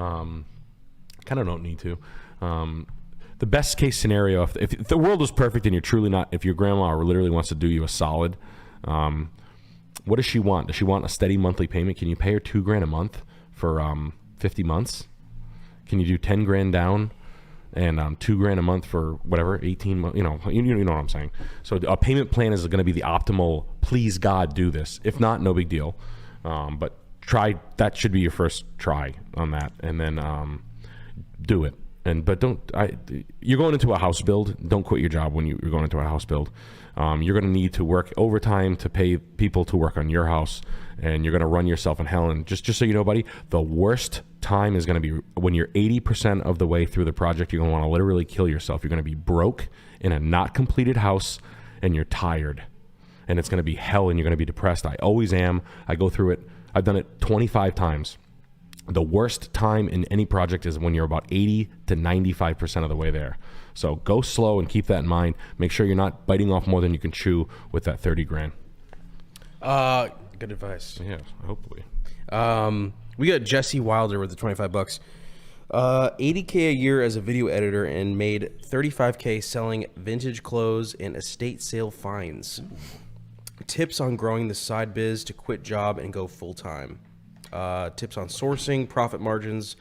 Kind of don't need to. The best case scenario, if the world was perfect and you're truly not, if your grandma literally wants to do you a solid, what does she want? Does she want a steady monthly payment? Can you pay her $2,000 a month for 50 months? Can you do 10 grand down and $2,000 a month for whatever 18 months? You know what I'm saying. So a payment plan is going to be the optimal. Please God, do this. If not, no big deal. But try. That should be your first try on that, and then do it. But you're going into a house build. Don't quit your job when you're going into a house build. You're going to need to work overtime to pay people to work on your house, and you're going to run yourself in hell. And just so you know, buddy, the worst time is going to be when you're 80% of the way through the project. You're going to want to literally kill yourself. You're going to be broke in a not completed house, and you're tired, and it's going to be hell, and you're going to be depressed. I always am. I go through it. I've done it 25 times. The worst time in any project is when you're about 80 to 95% of the way there. So go slow and keep that in mind. Make sure you're not biting off more than you can chew with that 30 grand. Good advice. Yeah, hopefully. We got Jesse Wilder with the $25. $80K a year as a video editor and made $35K selling vintage clothes and estate sale finds. Tips on growing the side biz to quit job and go full time. Tips on sourcing, profit margins,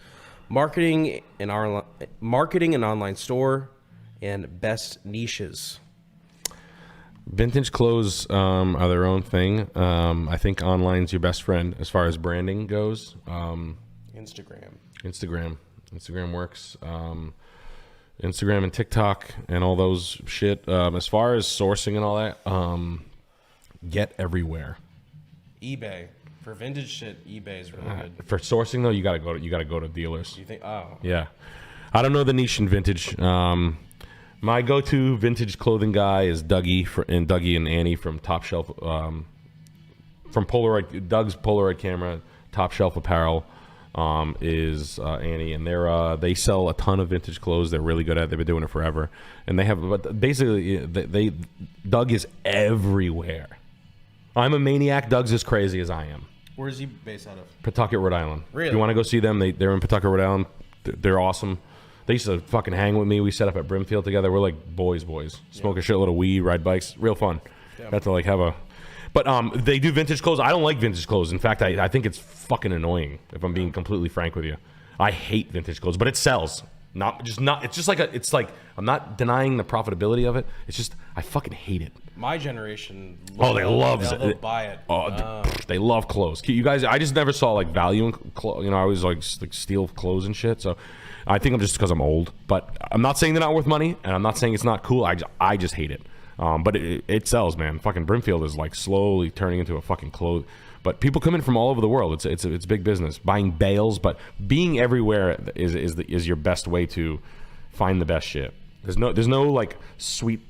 marketing and online store, and best niches. Vintage clothes are their own thing. I think online's your best friend as far as branding goes. Instagram works. Instagram and TikTok and all those shit. As far as sourcing and all that, get everywhere. eBay. For vintage shit, eBay is really good. For sourcing though, you gotta go to dealers. You think? Oh, yeah. I don't know the niche in vintage. My go-to vintage clothing guy is Dougie and Annie from Top Shelf, from Polaroid. Doug's Polaroid camera, Top Shelf Apparel, is Annie, and they sell a ton of vintage clothes. They're really good at it. They've been doing it forever, and but basically Doug is everywhere. I'm a maniac. Doug's as crazy as I am. Where's he based out of? Pawtucket, Rhode Island. Really? If you want to go see them, they're in Pawtucket, Rhode Island. They're awesome. They used to fucking hang with me. We set up at Brimfield together. We're like boys. Smoke a shitload of weed, ride bikes. Real fun. Yeah. Got to like have a... But they do vintage clothes. I don't like vintage clothes. In fact, I think it's fucking annoying, if I'm being completely frank with you. I hate vintage clothes, but it sells. It's like I'm not denying the profitability of it. It's just I fucking hate it. My generation. They'll buy it. They love clothes. You guys, I just never saw like value in clothes. I always like steal clothes and shit. So I think I'm just because I'm old. But I'm not saying they're not worth money, and I'm not saying it's not cool. I just hate it. But it sells, man. Fucking Brimfield is like slowly turning into a fucking clothes. But people come in from all over the world. It's big business. Buying bales, but being everywhere is your best way to find the best shit. There's no like sweet.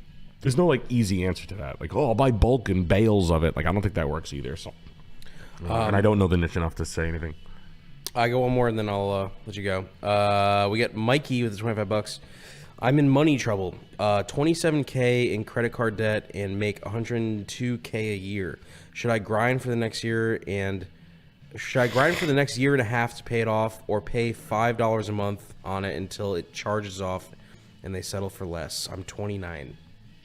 There's no like easy answer to that. Like, I'll buy bulk and bales of it. Like, I don't think that works either. So, and I don't know the niche enough to say anything. I go one more and then I'll let you go. We get Mikey with the $25. I'm in money trouble. $27K in credit card debt and make $102K a year. Should I grind for the next year and a half to pay it off, or pay $5 a month on it until it charges off and they settle for less? I'm 29.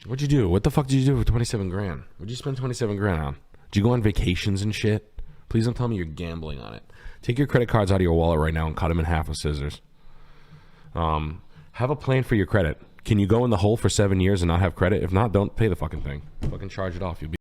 What'd you do? What the fuck did you do for 27 grand? What'd you spend 27 grand on? Did you go on vacations and shit? Please don't tell me you're gambling on it. Take your credit cards out of your wallet right now and cut them in half with scissors. Have a plan for your credit. Can you go in the hole for 7 years and not have credit? If not, don't pay the fucking thing. Fucking charge it off. You'll be